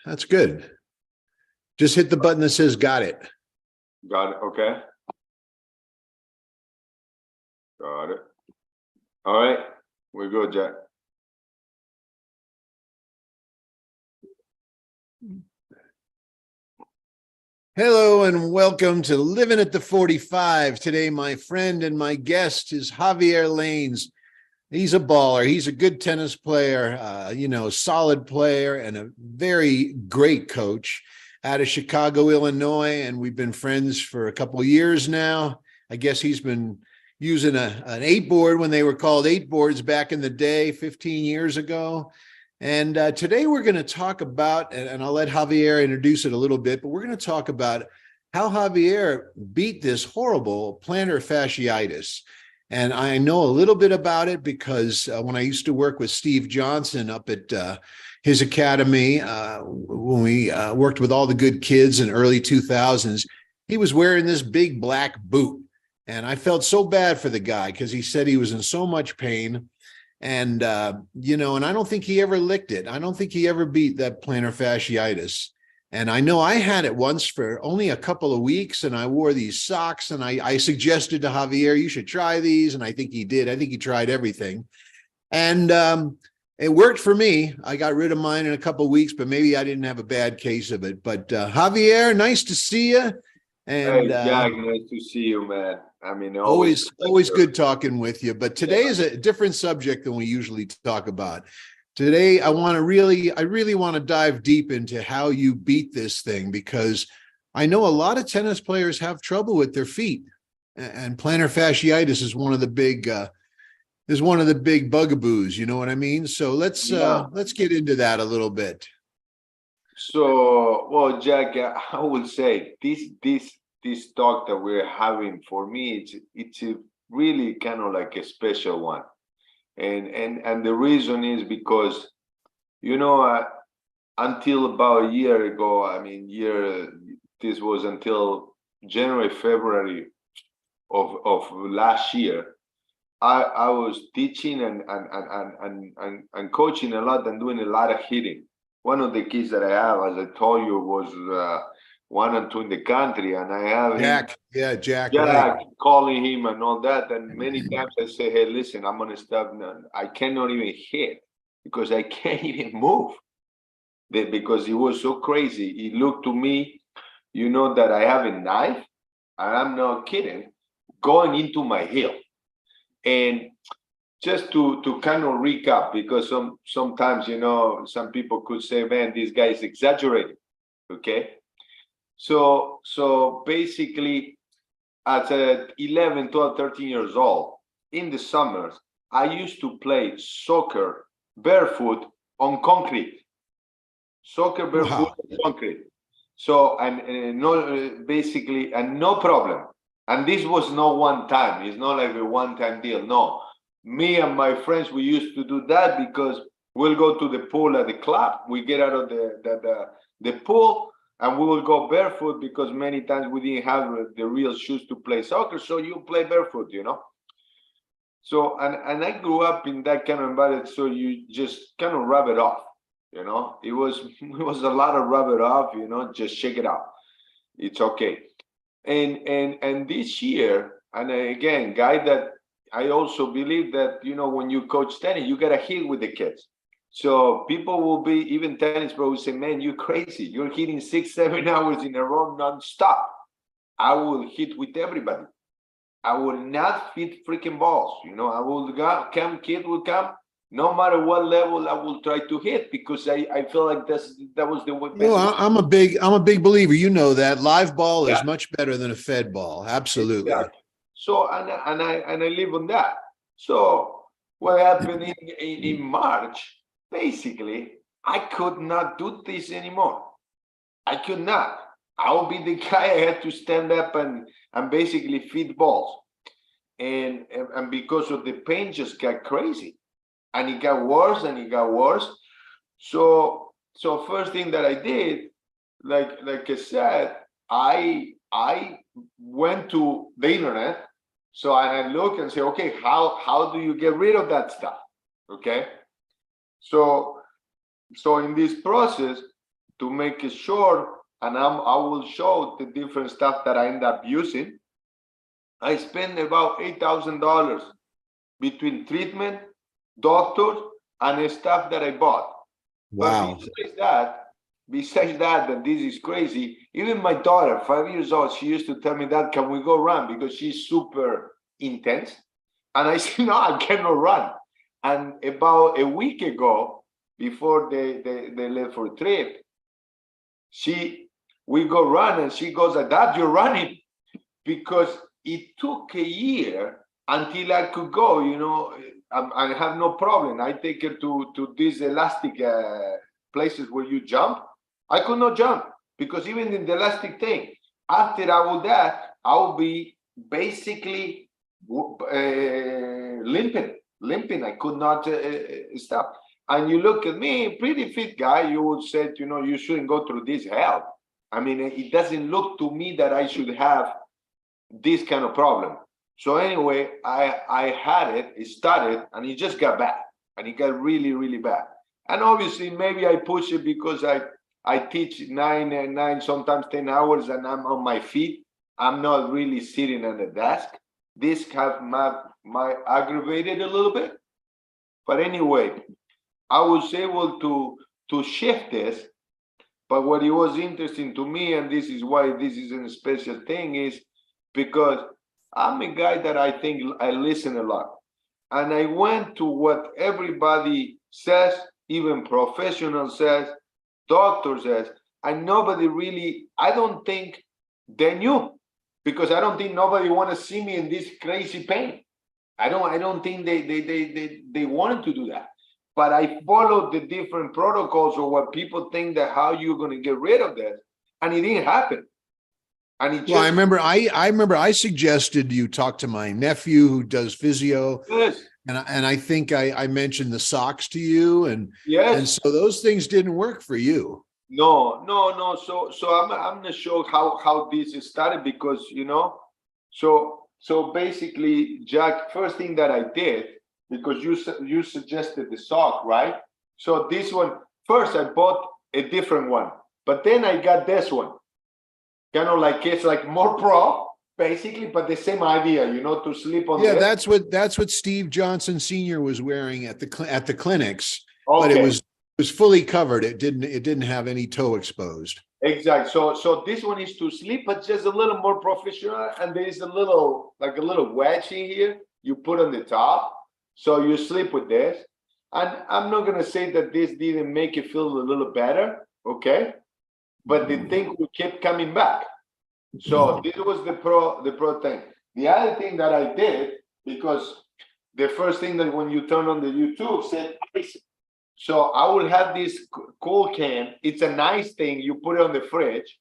That's good. Just hit the button that says got it. Got it. Okay. Got it. All right. We're good, Jack. Hello and welcome to Living at the 45. Today, my friend and my guest is Javier Llanes. He's a baller. He's a good tennis player, solid player and a very great coach out of Chicago, Illinois. And we've been friends for a couple of years now. I guess he's been using an 8-board when they were called 8-boards back in the day, 15 years ago. And today we're going to talk about, and I'll let Javier introduce it a little bit, but we're going to talk about how Javier beat this horrible plantar fasciitis. And I know a little bit about it because when I used to work with Steve Johnson up at his academy, when we worked with all the good kids in early 2000s, he was wearing this big black boot. And I felt so bad for the guy because he said he was in so much pain. And, and I don't think he ever licked it. I don't think he ever beat that plantar fasciitis. And I know I had it once for only a couple of weeks, and I wore these socks, and I suggested to Javier, you should try these. And I think he did. I think he tried everything. And it worked for me. I got rid of mine in a couple of weeks, but maybe I didn't have a bad case of it. But Javier, nice to see you. And hey, Jack, nice to see you, man. I mean, always good talking with you. But today is a different subject than we usually talk about. Today, I really want to dive deep into how you beat this thing, because I know a lot of tennis players have trouble with their feet, and plantar fasciitis is one of the big bugaboos. You know what I mean? So let's get into that a little bit. So, well, Jack, I would say this talk that we're having, for me, it's a really kind of like a special one, and the reason is because, until about a year ago, this was until January, February of last year, I was teaching and coaching a lot and doing a lot of hitting. One of the kids that I have, as I told you, was 1 and 2 in the country, and I have Jack, right, calling him and all that. And many times I say, hey, listen, I'm gonna stop now. I cannot even hit because I can't even move. Because he was so crazy. He looked to me, that I have a knife, and I'm not kidding, going into my heel. And just to kind of recap, because sometimes, some people could say, man, this guy is exaggerating. Okay. So basically, at 11, 12, 13 years old, in the summers, I used to play soccer barefoot on concrete. Soccer barefoot on concrete. So, and no problem. And this was not one time. It's not like a one-time deal. No. Me and my friends, we used to do that because we'll go to the pool at the club. We get out of the pool, and we will go barefoot because many times we didn't have the real shoes to play soccer. So you play barefoot, So, and I grew up in that kind of environment. So you just kind of rub it off, It was a lot of rub it off, just shake it out. It's okay. And this year, and again, guy that I also believe that, when you coach tennis, you got to hit with the kids. So people will be, even tennis pro will say, man, you're crazy. You're hitting 6-7 hours in a row nonstop. I will hit with everybody. I will not hit freaking balls. I will kid will come. No matter what level, I will try to hit, because I feel like that was the way. I'm a big believer. That live ball is much better than a fed ball. Absolutely. Exactly. So and I live on that. So what happened in March? Basically, I could not do this anymore. I could not. I would be the guy. I had to stand up and basically feed balls, and because of the pain, just got crazy, and it got worse and it got worse. So first thing that I did, like I said, I went to the internet. So I look and say, okay, how do you get rid of that stuff? Okay. So in this process, to make it short, and I will show the different stuff that I end up using. I spend about $8,000 between treatment, doctors, and stuff that I bought. Wow. But besides that this is crazy. Even my daughter, 5 years old, she used to tell me that, can we go run? Because she's super intense. And I said, no, I cannot run. And about a week ago, before they left for a trip, we go run, and she goes, Dad, you're running. Because it took a year until I could go, I have no problem. I take her to these elastic places where you jump. I could not jump because even in the elastic thing, after all that, I'll be basically limping. I could not stop. And you look at me, pretty fit guy, you would say, you shouldn't go through this hell. I mean, it doesn't look to me that I should have this kind of problem. So anyway, I had it started, and it just got bad, and it got really, really bad. And obviously, maybe I push it because I teach 9, sometimes 10 hours, and I'm on my feet. I'm not really sitting at the desk. This have my aggravated a little bit. But anyway, I was able to shift this. But what it was interesting to me, and this is why this is a special thing, is because I'm a guy that I think I listen a lot. And I went to what everybody says, even professional says, doctor says, and nobody really, I don't think they knew, because I don't think nobody want to see me in this crazy pain. I don't think they wanted to do that. But I followed the different protocols of what people think that how you're going to get rid of this, and it didn't happen. And it just, Well, I remember I suggested you talk to my nephew who does physio. yes. And I think I mentioned the socks to you, and Yes. so those things didn't work for you. No. So I'm not sure how this started, because so basically, Jack, first thing that I did, because you suggested the sock, right? So this one, first I bought a different one, but then I got this one. Kind of like, it's like more pro, basically, but the same idea, to sleep on. Yeah, this. that's what Steve Johnson Sr. was wearing at the clinics, Okay. but it was fully covered. It didn't have any toe exposed. Exactly. So this one is to sleep, but just a little more professional. And there is a little wedge in here you put on the top, so you sleep with this. And I'm not gonna say that this didn't make you feel a little better, okay? But the thing will keep coming back. So this was the pro thing. The other thing that I did, because the first thing that when you turn on the YouTube said ice. So I will have this cool can. It's a nice thing. You put it on the fridge,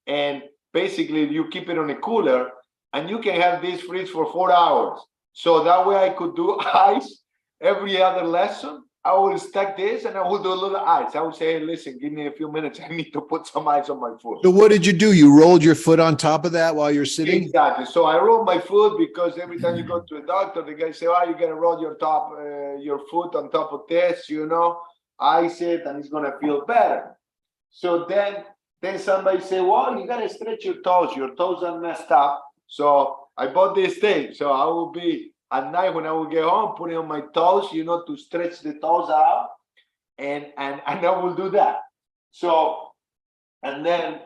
and basically you keep it on a cooler, and you can have this fridge for 4 hours. So that way I could do ice every other lesson. I will stack this, and I will do a little ice. I will say, hey, listen, give me a few minutes. I need to put some ice on my foot. So what did you do? You rolled your foot on top of that while you're sitting? Exactly. So I roll my foot, because every time you go to a doctor, the guy say, oh, you're going to roll your foot on top of this, ice it, and it's going to feel better. So then somebody say, well, you got to stretch your toes. Your toes are messed up. So I bought this thing. So I will be, at night when I will get home, putting on my toes, to stretch the toes out, and I will do that. So, and then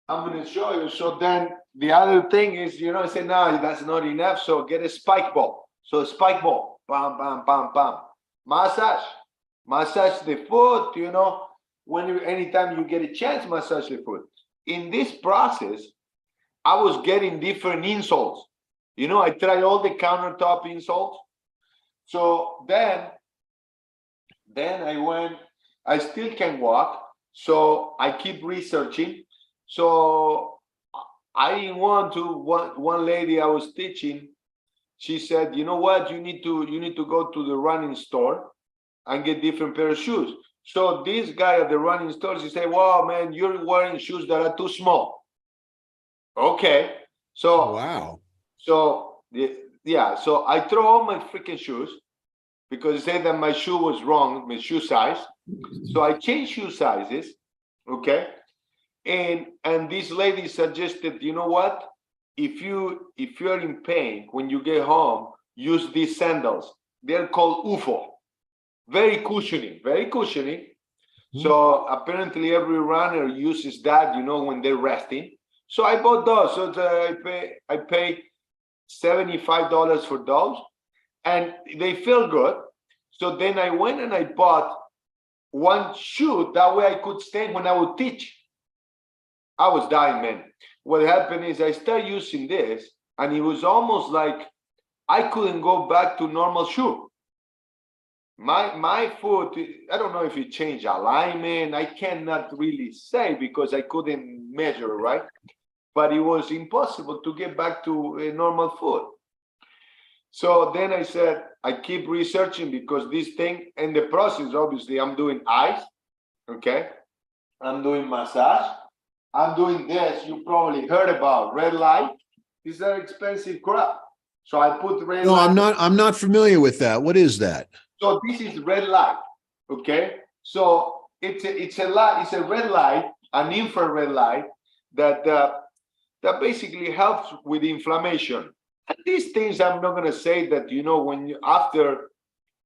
I'm going to show you. So then the other thing is, I say, no, that's not enough. So get a spike ball. So a spike ball, bam, bam, bam, bam. Massage the foot, anytime you get a chance, massage the foot. In this process, I was getting different insoles. I tried all the countertop insoles. So then I still can walk. So I keep researching. So I didn't want to, one lady I was teaching, she said, you know what, you need to go to the running store and get different pair of shoes. So this guy at the running store, he said, wow, man, you're wearing shoes that are too small. Okay. So wow. So yeah, so I throw all my freaking shoes, because they said that my shoe was wrong, my shoe size. So I changed shoe sizes, Okay. And this lady suggested, you know what? If you're in pain when you get home, use these sandals. They're called UFO. Very cushioning, very cushioning. So apparently every runner uses that, when they're resting. So I bought those. So I pay $75 for those, and they feel good. So then I went and I bought one shoe. That way I could stand when I would teach. I was dying, man. What happened is I started using this, and it was almost like I couldn't go back to normal shoe. My foot, I don't know if it changed alignment. I cannot really say because I couldn't measure, right? But it was impossible to get back to a normal foot. So then I said, I keep researching because this thing, in the process, obviously, I'm doing ice, okay? I'm doing massage. I'm doing this. You probably heard about red light. These are expensive crap. So I put red light. No, I'm not familiar with that. What is that? So this is red light, okay? So it's a red light, an infrared light that basically helps with inflammation. And these things, I'm not gonna say that, when after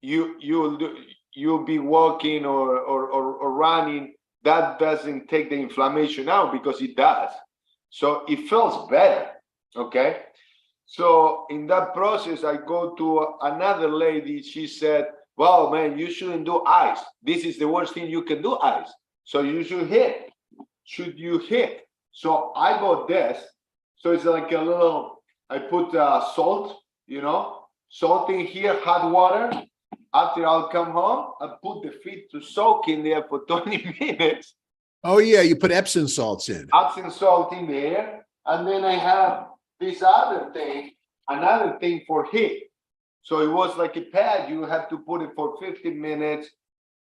you'll be walking or running, that doesn't take the inflammation out, because it does. So it feels better, okay? So in that process, I go to another lady. She said, well, man, you shouldn't do ice. This is the worst thing you can do, ice. So you should hit. Should you hit? So I bought this. So it's like a little, I put salt, salt in here, hot water. After I'll come home, I put the feet to soak in there for 20 minutes. Oh, yeah, you put Epsom salts in. Epsom salt in there. And then I have this other thing, another thing for heat. So it was like a pad. You have to put it for 15 minutes.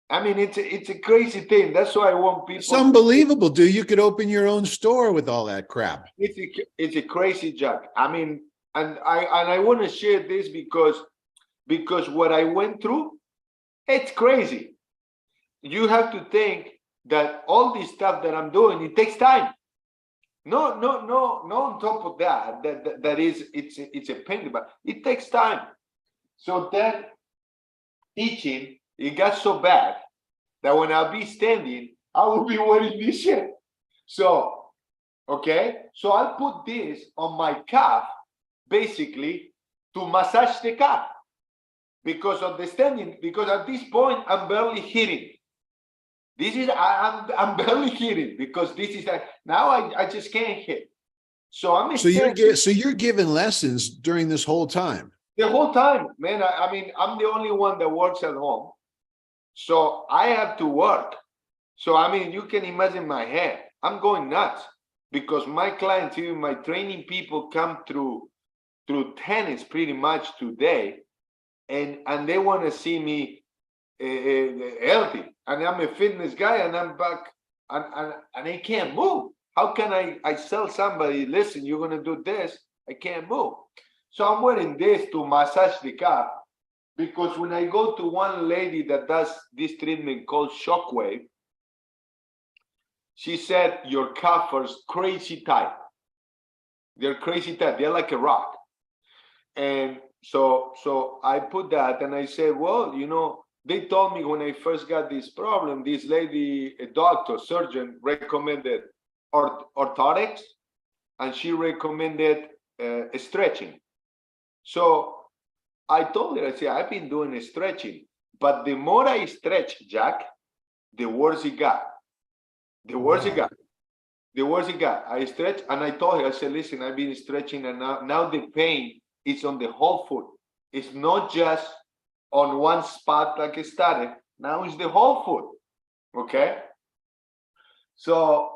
I mean, it's a crazy thing. That's why I want people. It's unbelievable, dude. You could open your own store with all that crap. It's a crazy, Jack. I mean, and I want to share this because what I went through, it's crazy. You have to think that all this stuff that I'm doing, it takes time. No. On top of that, it's a pain, but it takes time. So then teaching, it got so bad that when I'll be standing, I will be wearing this shit. So, okay, so I'll put this on my calf, basically, to massage the calf because of the standing. Because at this point, I'm barely hitting. I'm barely hitting because this is now I just can't hit. So I'm so you're giving lessons during this whole time. The whole time, man. I mean, I'm the only one that works at home, so I have to work. So I mean, you can imagine my head. I'm going nuts because my clients, even my training people, come through tennis pretty much today, and they want to see me healthy. And I'm a fitness guy, and I'm back, and I can't move. How can I sell somebody? Listen, you're gonna do this. I can't move. So I'm wearing this to massage the calf, because when I go to one lady that does this treatment called shockwave, she said your calf is crazy tight. They're crazy tight. They're like a rock. And so I put that, and I said, well, they told me when I first got this problem, this lady, a doctor, surgeon, recommended orthotics, and she recommended stretching. So I told her, I said, I've been doing stretching, but the more I stretch, Jack, the worse it got. The worse it got. The worse it got. I stretched, and I told her, I said, listen, I've been stretching, and now the pain is on the whole foot. It's not just on one spot like it started. Now it's the whole foot. Okay. So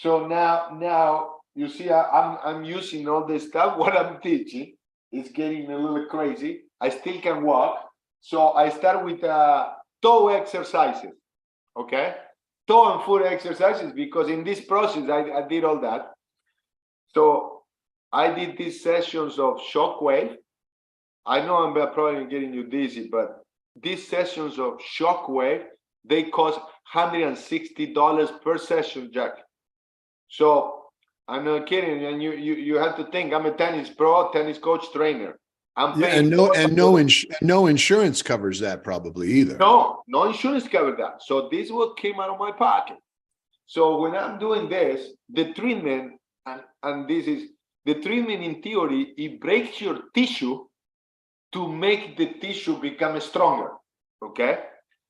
now you see, I'm using all this stuff. What I'm teaching is getting a little crazy. I still can walk. So I start with toe exercises. Okay. Toe and foot exercises, because in this process, I did all that. So I did these sessions of shockwave. I know I'm probably getting you dizzy, but these sessions of shockwave, they cause, $160 per session, Jack. So I'm not kidding. And you have to think, I'm a tennis pro, tennis coach, trainer. I'm Yeah, paying no insurance covers that probably either. no insurance covered that. So this what came out of my pocket. So when I'm doing this, the treatment, and this is the treatment in theory, it breaks your tissue to make the tissue become stronger. Okay.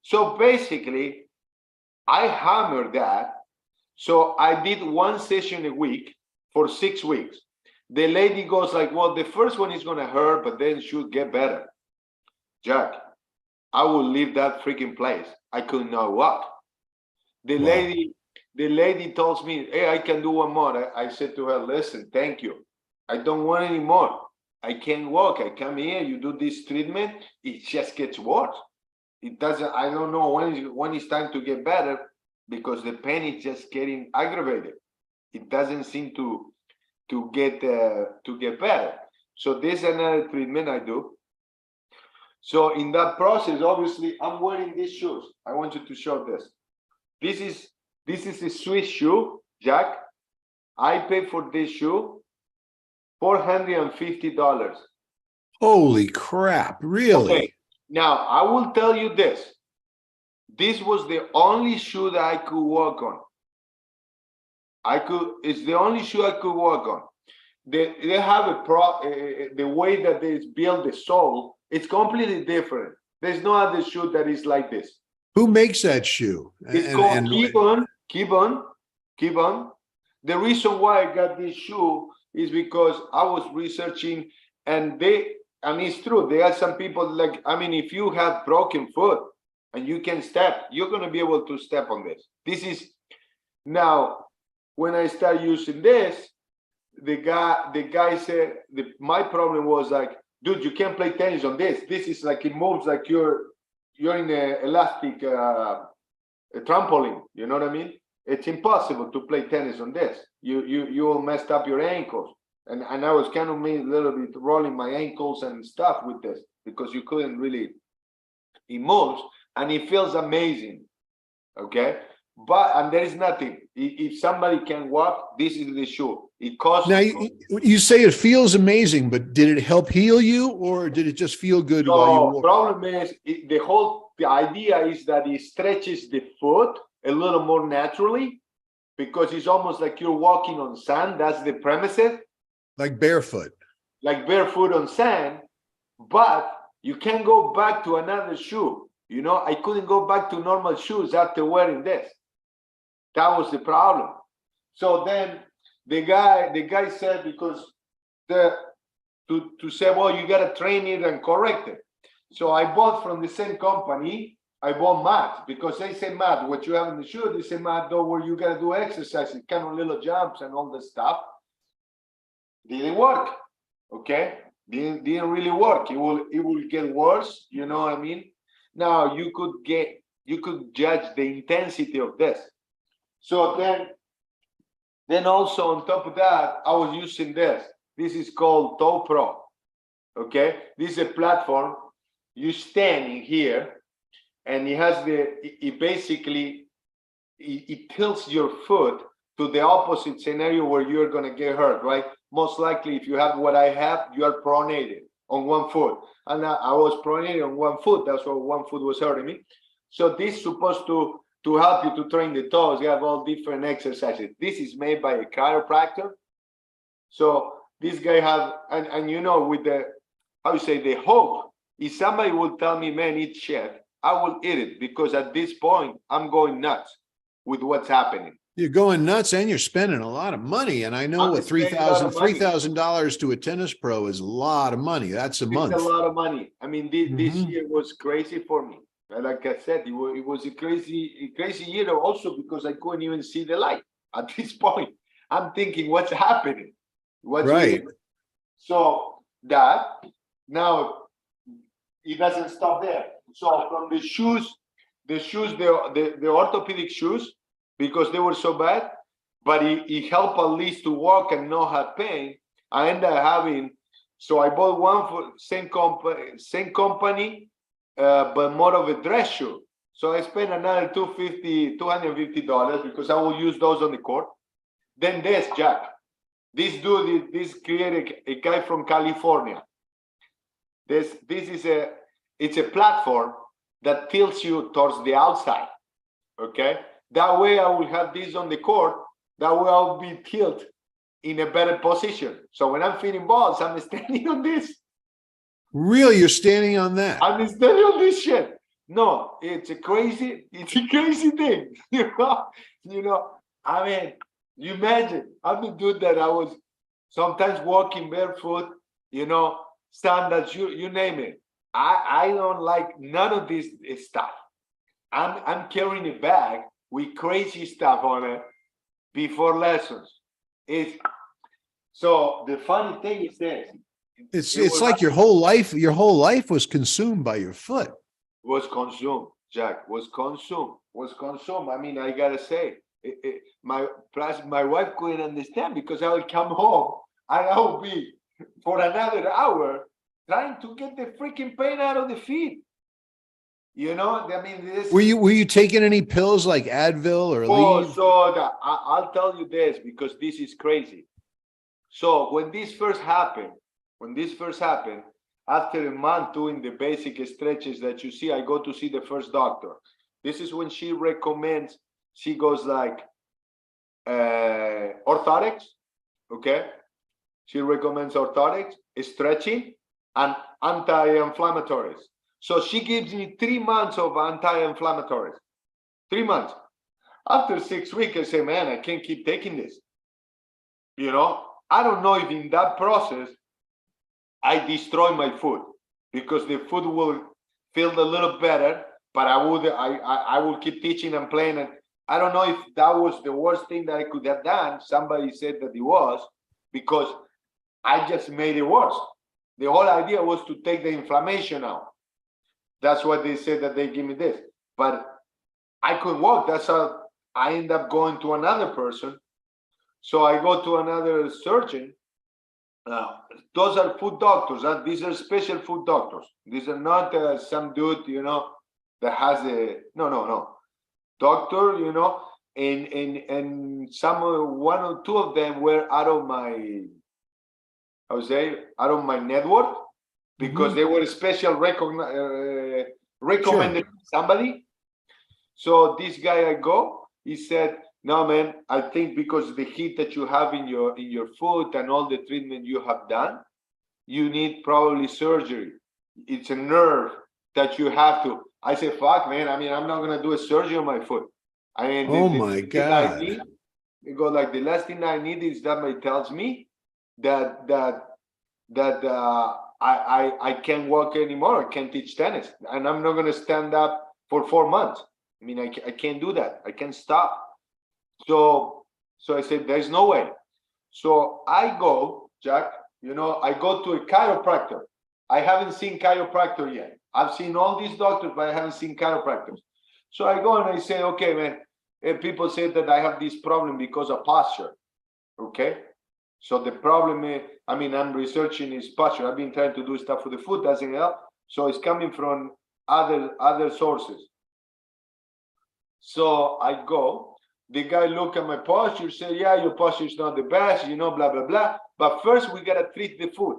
So basically, I hammered that. So I did one session a week for 6 weeks. The lady goes like, well, the first one is going to hurt, but then she'll get better. Jack, I will leave that freaking place. I could not walk. The lady tells me, hey, I can do one more. I said to her, listen, thank you. I don't want any more. I can't walk. I come here, you do this treatment, it just gets worse. It doesn't, I don't know when it's time to get better, because the pain is just getting aggravated. It doesn't seem to get better. So this is another treatment I do. So in that process, obviously, I'm wearing these shoes. I want you to show this. This is a Swiss shoe, Jack. I paid for this shoe $450. Holy crap! Really? Okay. Now I will tell you this. This was the only shoe that I could walk on. It's the only shoe I could walk on. They have the way that they build the sole, it's completely different. There's no other shoe that is like this. Who makes that shoe? It's called Keep On. The reason why I got this shoe is because I was researching, and it's true. There are some people like, if you have broken foot and you can step, you're going to be able to step on this. This is now, when I start using this, the guy said, my problem was like, dude, you can't play tennis on this. This is like, it moves like you're in an elastic trampoline. You know what I mean? It's impossible to play tennis on this. You will mess up your ankles. And I was kind of a little bit rolling my ankles and stuff with this, because you couldn't really, it moves and it feels amazing. Okay. And there is nothing. If somebody can walk, this is the shoe. It costs. Now you say it feels amazing, but did it help heal you, or did it just feel good while you walk? Problem is, the idea is that it stretches the foot a little more naturally, because it's almost like you're walking on sand. That's the premise. Like barefoot. Like barefoot on sand, but you can't go back to another shoe. You know, I couldn't go back to normal shoes after wearing this. That was the problem. So then the guy said, because to say, well, you got to train it and correct it. So I bought from the same company, I bought mats, because they say mat, what you have in the shoe, they say mat though, where you got to do exercises, kind of little jumps and all this stuff. Didn't work. Okay, didn't really work. It will get worse. You know what I mean? Now you could judge the intensity of this. So then also on top of that, I was using this. This is called Toe Pro. Okay, this is a platform. You stand in here, and it has it basically tilts your foot to the opposite scenario where you're gonna get hurt, right? Most likely, if you have what I have, you are pronated on one foot. And I was pronated on one foot. That's why one foot was hurting me. So this is supposed to help you to train the toes. You have all different exercises. This is made by a chiropractor. So this guy have, and you know, with the, how you say, the hope, if somebody will tell me, man, eat shit, I will eat it, because at this point, I'm going nuts with what's happening. You're going nuts, and you're spending a lot of money. And I know what $3,000 to a tennis pro is a lot of money. That's a month. It's a lot of money. I mean, this year was crazy for me. Like I said, it was a crazy year also, because I couldn't even see the light at this point. I'm thinking, what's happening? What's right? So that now it doesn't stop there. So from the shoes, the orthopedic shoes, because they were so bad, but it helped at least to walk and not have pain. I ended up having, so I bought one for same company, but more of a dress shoe. So I spent another $250 because I will use those on the court. Then this, Jack. This dude, this created a guy from California. This is it's a platform that tilts you towards the outside. Okay, that way I will have this on the court. That way I'll be tilted in a better position. So when I'm feeding balls, I'm standing on this. Really, you're standing on that? I'm standing on this shit. No, it's a crazy thing. You know. I mean, you imagine, I'm the dude that I was sometimes walking barefoot, sandals, you name it. I don't like none of this stuff. I'm carrying a bag with crazy stuff on it before lessons. So the funny thing is this. It's like your whole life was consumed by your foot. Was consumed, Jack. Was consumed. I mean, I gotta say, my wife couldn't understand because I would come home and I would be for another hour trying to get the freaking pain out of the feet. I mean, this. Were you taking any pills like Advil or Aleve? So I'll tell you this because this is crazy. So when this first happened, after a month doing the basic stretches that you see, I go to see the first doctor. This is when she recommends. She goes like orthotics, okay? She recommends orthotics, stretching, and anti-inflammatories. So she gives me 3 months of anti-inflammatories. 3 months. After 6 weeks, I say, man, I can't keep taking this. I don't know if in that process, I destroy my foot because the foot will feel a little better, but I will keep teaching and playing. And I don't know if that was the worst thing that I could have done. Somebody said that it was because I just made it worse. The whole idea was to take the inflammation out. That's why they said that they give me this. But I couldn't walk. That's how I end up going to another person. So I go to another surgeon. Those are foot doctors. These are special foot doctors. These are not some dude, that has a no doctor, and one or two of them were out of my, out of my network because they were special recommended somebody. So this guy he said, no, man, I think because the heat that you have in your foot and all the treatment you have done, you need probably surgery. It's a nerve that you have to. I say, fuck, man. I mean, I'm not gonna do a surgery on my foot. I mean, my God. The last thing I need is somebody tells me that I can't walk anymore. I can't teach tennis, and I'm not gonna stand up for 4 months. I mean, I can't do that. I can't stop. So I said, there's no way. So I go, Jack, I go to a chiropractor. I haven't seen chiropractor yet. I've seen all these doctors, but I haven't seen chiropractors. So I go and I say, okay, man, people say that I have this problem because of posture. Okay. So the problem is, I'm researching his posture. I've been trying to do stuff for the foot, doesn't help. So it's coming from other sources. So I go. The guy look at my posture, say, yeah, your posture is not the best, blah, blah, blah. But first, we got to treat the foot.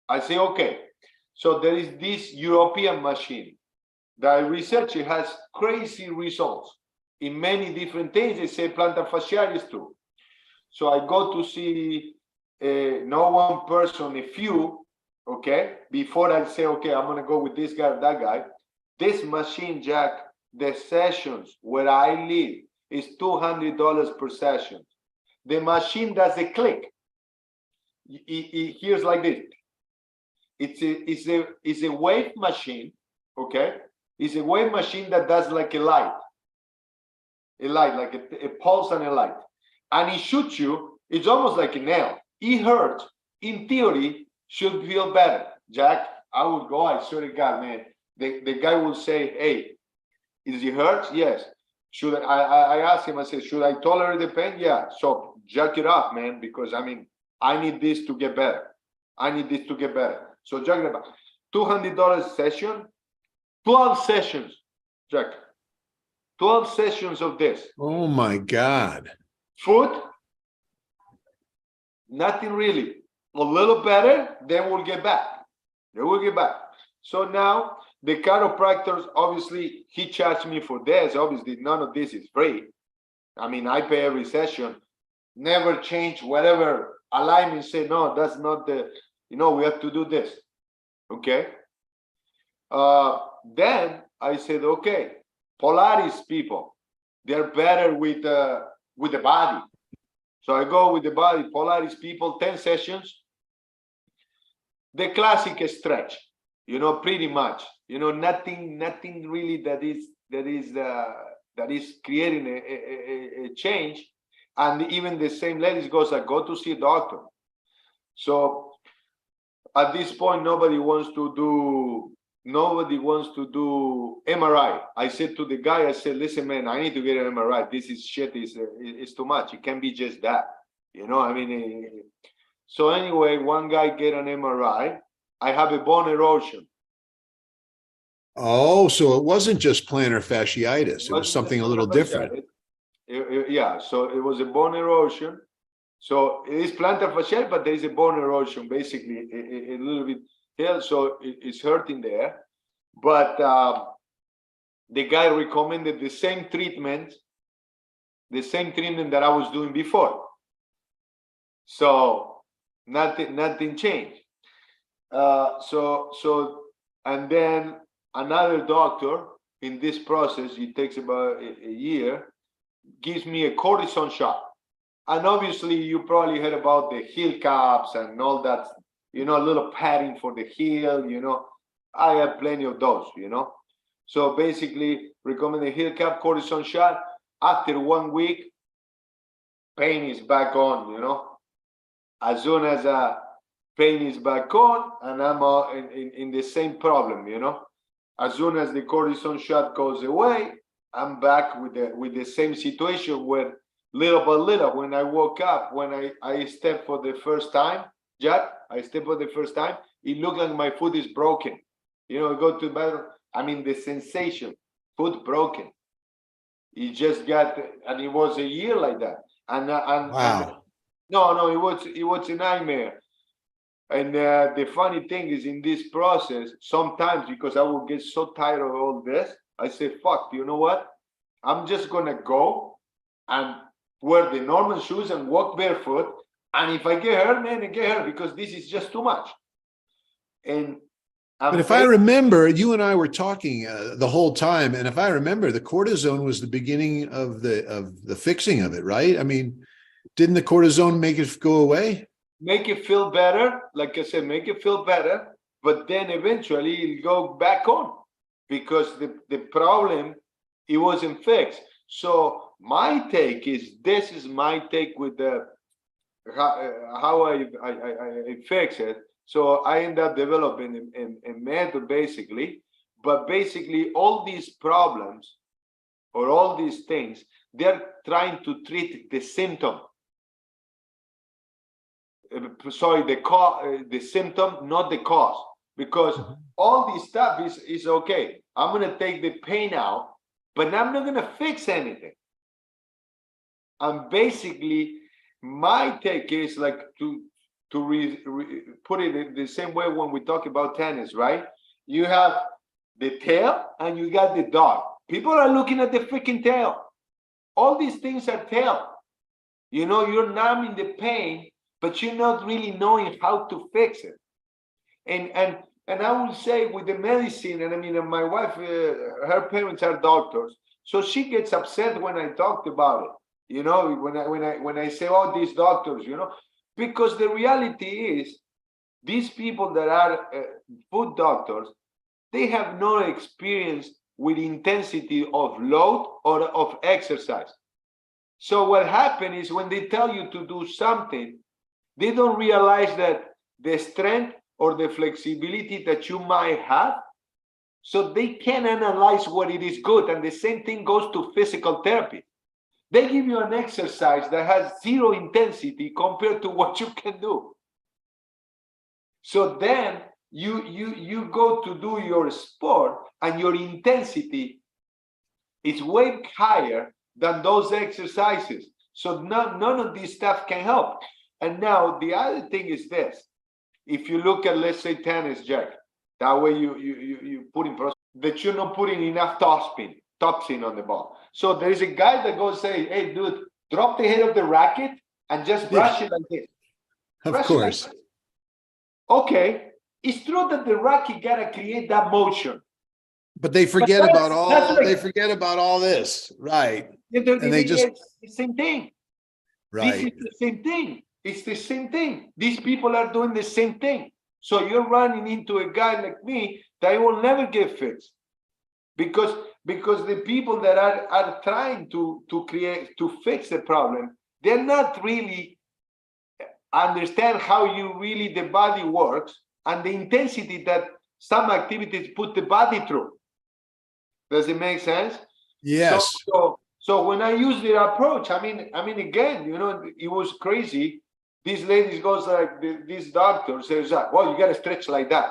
I say, okay. So there is this European machine that I research. It has crazy results in many different things. They say plantar fasciitis too. So I go to see no one person, a few, okay, before I say, okay, I'm going to go with this guy or that guy. This machine, Jack, the sessions where I live is $200 per session. The machine does a click. It hears like this. It's a wave machine, okay? It's a wave machine that does like a light, like a pulse and a light. And it shoots you, it's almost like a nail. It hurts. In theory, should feel better. Jack, I would go, I swear to God, man. The guy will say, hey, is it hurt? Yes. Should I asked him, I said, should I tolerate the pain? Yeah. So jack it up, man, because I need this to get better. So jack it up. $200 session, 12 sessions. Jack. 12 sessions of this. Oh my God. Food, nothing really. A little better, then we'll get back. Then we'll get back. So now the chiropractors, obviously, he charged me for this. Obviously, none of this is free. I mean, I pay every session. Never change whatever alignment. Say, no, that's not the, we have to do this. Okay. Then I said, okay, Polaris people, they're better with the body. So I go with the body, Polaris people, 10 sessions. The classic stretch, pretty much, nothing really that is creating a change. And even the same ladies goes, I go to see a doctor. So at this point, nobody wants to do MRI. I said to the guy, I said, listen, man, I need to get an MRI. This is shit, is too much. It can't be just that. So anyway, one guy get an MRI. I have a bone erosion. Oh, so it wasn't just plantar fasciitis. It was something a little different. Yeah, so it was a bone erosion. So it is plantar fasciitis, but there is a bone erosion, basically a little bit here. So it's hurting there. But the guy recommended the same treatment that I was doing before. So nothing changed. And then another doctor in this process, it takes about a year, gives me a cortisone shot. And obviously you probably heard about the heel caps and all that, a little padding for the heel, I have plenty of those, So basically recommend a heel cap cortisone shot. After 1 week, pain is back on, As soon as pain is back on, and I'm in the same problem, As soon as the cortisone shot goes away, I'm back with the same situation where little by little, when I woke up, when I stepped for the first time, Jack, it looked like my foot is broken. Go to bed, the sensation, foot broken. It just got, and it was a year like that. Wow. No, it was a nightmare. And the funny thing is, in this process, sometimes, because I will get so tired of all this, I say, fuck, you know what? I'm just gonna go and wear the normal shoes and walk barefoot. And if I get hurt, man, I get hurt, because this is just too much. But if I remember, you and I were talking the whole time, and if I remember, the cortisone was the beginning of the fixing of it, right? Didn't the cortisone make it go away? Make it feel better, like I said, make it feel better, but then eventually it'll go back on, because the problem, it wasn't fixed. So my take is, this is my take with the how I fix it. So I end up developing a method, basically. But basically, all these problems or all these things, they're trying to treat the symptom. Sorry, the symptom, not the cause. Because all this stuff is okay. I'm going to take the pain out, but I'm not going to fix anything. And basically, my take is like to put it in the same way when we talk about tennis, right? You have the tail and you got the dog. People are looking at the freaking tail. All these things are tail. You're numbing the pain, but you're not really knowing how to fix it. And I will say with the medicine, and my wife, her parents are doctors, so she gets upset when I talked about it. When I say, oh, these doctors, because the reality is, these people that are foot doctors, they have no experience with intensity of load or of exercise. So what happens is, when they tell you to do something, they don't realize that the strength or the flexibility that you might have, so they can analyze what it is good. And the same thing goes to physical therapy. They give you an exercise that has zero intensity compared to what you can do. So then you go to do your sport, and your intensity is way higher than those exercises. So none of this stuff can help. And now the other thing is this. If you look at, let's say, tennis, Jack, that way you put in that you're not putting enough topspin on the ball. So there is a guy that goes say, hey, dude, drop the head of the racket and just brush it like this. Of course. Like okay, it's true that the racket gotta create that motion. But they forget about all this, right? And they just the same thing. Right. This is the same thing. It's the same thing. These people are doing the same thing. So you're running into a guy like me that will never get fixed. Because the people that are trying to fix the problem, they're not really understand how the body works and the intensity that some activities put the body through. Does it make sense? Yes. So when I use the approach, I mean, again, it was crazy. This lady goes like, this doctor says, well, you got to stretch like that.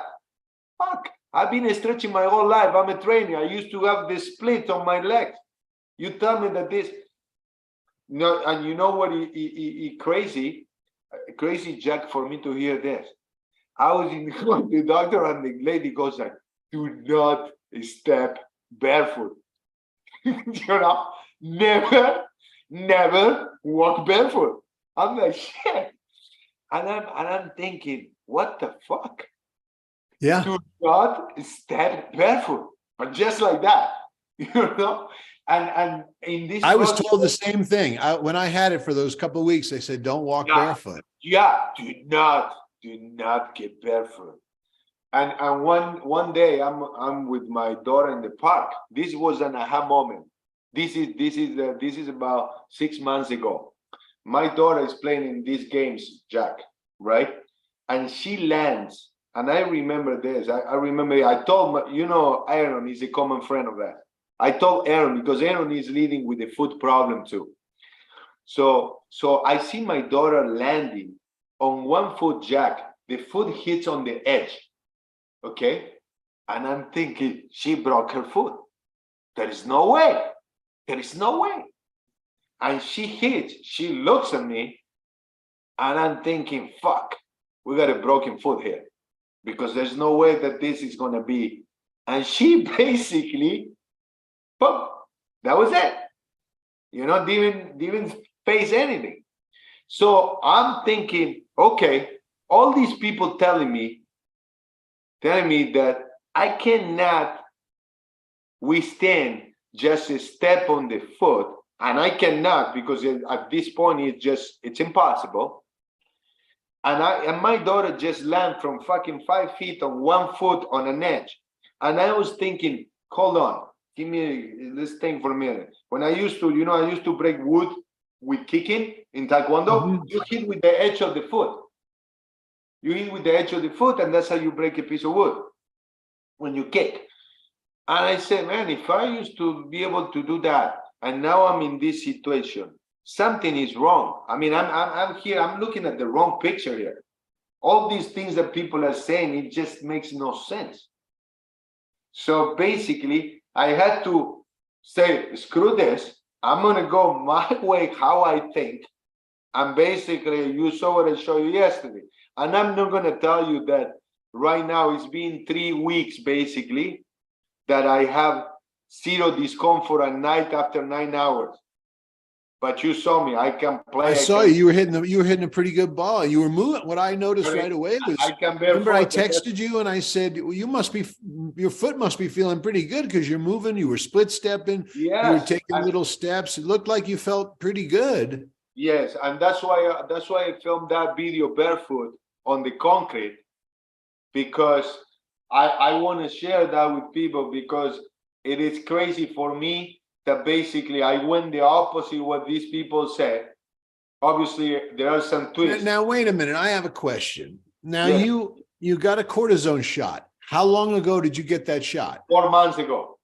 Fuck, I've been stretching my whole life. I'm a trainer. I used to have the split on my legs. You tell me that this, and you know what, crazy Jack, for me to hear this. I was in the doctor and the lady goes like, do not step barefoot. Never walk barefoot. I'm like, shit. And I'm thinking, what the fuck? Yeah. Do not step barefoot. But just like that, And in this, I was told the same thing. When I had it for those couple of weeks, they said, don't walk barefoot. Yeah, do not get barefoot. And one day I'm with my daughter in the park. This was an aha moment. This is about 6 months ago. My daughter is playing in these games, Jack, right? And she lands. And I remember this. I remember I told Aaron is a common friend of that. I told Aaron because Aaron is leading with a foot problem too. So I see my daughter landing on one foot, Jack. The foot hits on the edge. Okay. And I'm thinking she broke her foot. There is no way. There is no way. And she looks at me and I'm thinking, fuck, we got a broken foot here because there's no way that this is going to be. And she basically, boom, that was it. Didn't face anything. So I'm thinking, okay, all these people telling me that I cannot withstand just a step on the foot, and I cannot because at this point it's impossible. And my daughter just landed from fucking 5 feet on 1 foot on an edge, and I was thinking, hold on, give me this thing for a minute. When I used to break wood with kicking in Taekwondo, you hit with the edge of the foot. You hit with the edge of the foot, and that's how you break a piece of wood when you kick. And I said, man, if I used to be able to do that, and now I'm in this situation, something is wrong. I mean, I'm here, I'm looking at the wrong picture here. All these things that people are saying, it just makes no sense. So basically, I had to say, screw this. I'm going to go my way, how I think. And basically, you saw what I showed you yesterday. And I'm not going to tell you that right now it's been 3 weeks, basically, that I have zero discomfort at night after 9 hours. But you saw me. I can play. I saw you. You were hitting a pretty good ball. You were moving. What I noticed right away was, remember I texted you and I said, well, your foot must be feeling pretty good because you're moving. You were split stepping. Yes, you were taking little steps. It looked like you felt pretty good. Yes, and that's why I filmed that video barefoot on the concrete, because I want to share that with people, because it is crazy for me that basically I went the opposite of what these people said. Obviously, there are some twists. Now, wait a minute. I have a question. Now, yes. you got a cortisone shot. How long ago did you get that shot? 4 months ago.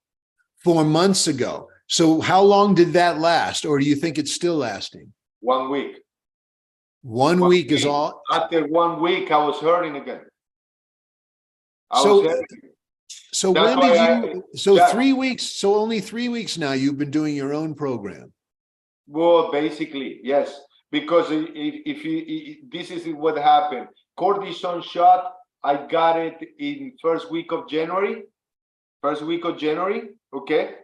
4 months ago. So how long did that last? Or do you think it's still lasting? 1 week. One week is all. After 1 week, I was hurting again. So That's when did why you, so that, 3 weeks, so only 3 weeks now you've been doing your own program. well, basically, yes. Because if you, this is what happened. Cortisone shot, I got it in first week of January. Okay.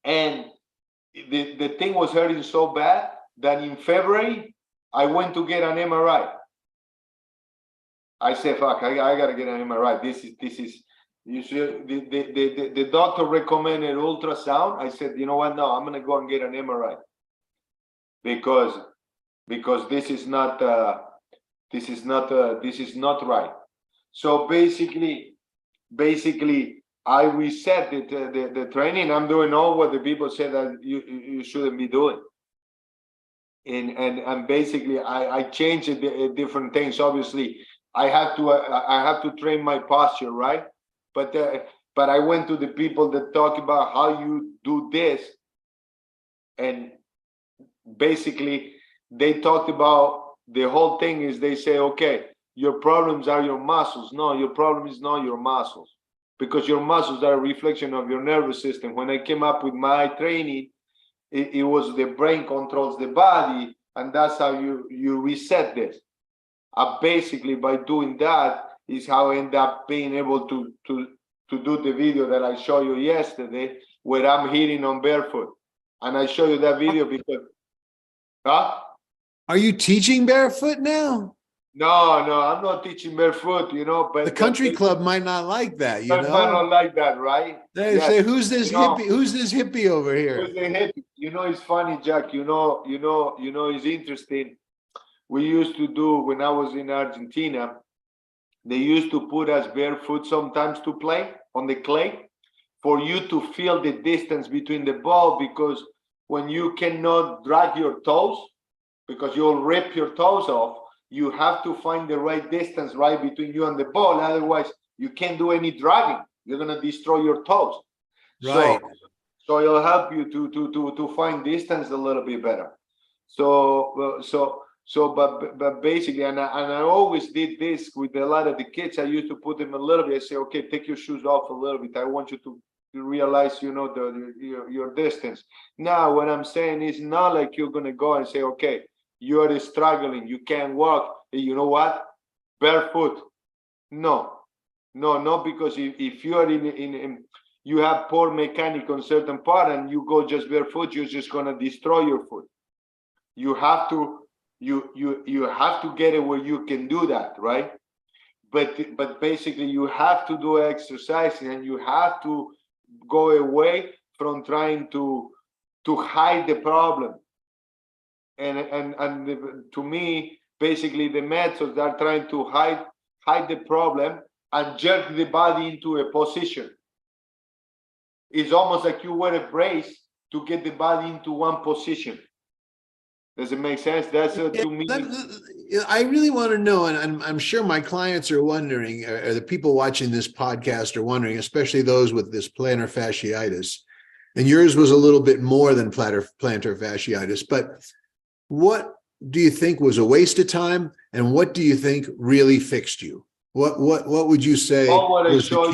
And the thing was hurting so bad that in February, I went to get an MRI. I said, fuck, I gotta get an MRI. This is, you should, the doctor recommended ultrasound. I said, you know what? No, I'm gonna go and get an MRI because this is not right. So basically, I reset the training. I'm doing all what the people said that you shouldn't be doing. And basically I changed different things. Obviously, I have to train my posture, right? But I went to the people that talk about how you do this, and basically they talked about the whole thing is they say, okay, your problems are your muscles. No, your problem is not your muscles, because your muscles are a reflection of your nervous system. When I came up with my training, it was the brain controls the body, and that's how you reset this. Basically, by doing that is how I end up being able to do the video that I showed you yesterday, where I'm hitting on barefoot. And I show you that video because, huh? Are you teaching barefoot now? No, I'm not teaching barefoot, but The country club might not like that, I might not like that, right? They say, who's this know, hippie? Who's this hippie over here? Who's the hippie? It's funny, Jack. It's interesting. We used to do, when I was in Argentina, they used to put us barefoot sometimes to play on the clay for you to feel the distance between the ball, because when you cannot drag your toes, because you'll rip your toes off, you have to find the right distance right between you and the ball. Otherwise, you can't do any dragging. You're gonna destroy your toes. Right. So it'll help you to find distance a little bit better. But basically, and I always did this with a lot of the kids. I used to put them a little bit. I say, okay, take your shoes off a little bit. I want you to realize, your distance. Now, what I'm saying is not like you're gonna go and say, okay, you're struggling, you can't walk. You know what? Barefoot. No, because if you are in you have poor mechanic on certain part and you go just barefoot, you're just gonna destroy your foot. You have to get it where you can do that, right? But basically you have to do exercise, and you have to go away from trying to hide the problem. And to me, basically the methods are trying to hide the problem and jerk the body into a position. It's almost like you wear a brace to get the body into one position. Does it make sense? That's to me. I really want to know, and I'm sure my clients are wondering, or the people watching this podcast are wondering, especially those with this plantar fasciitis. And yours was a little bit more than plantar fasciitis, but what do you think was a waste of time, and what do you think really fixed you? What would you say? All what I show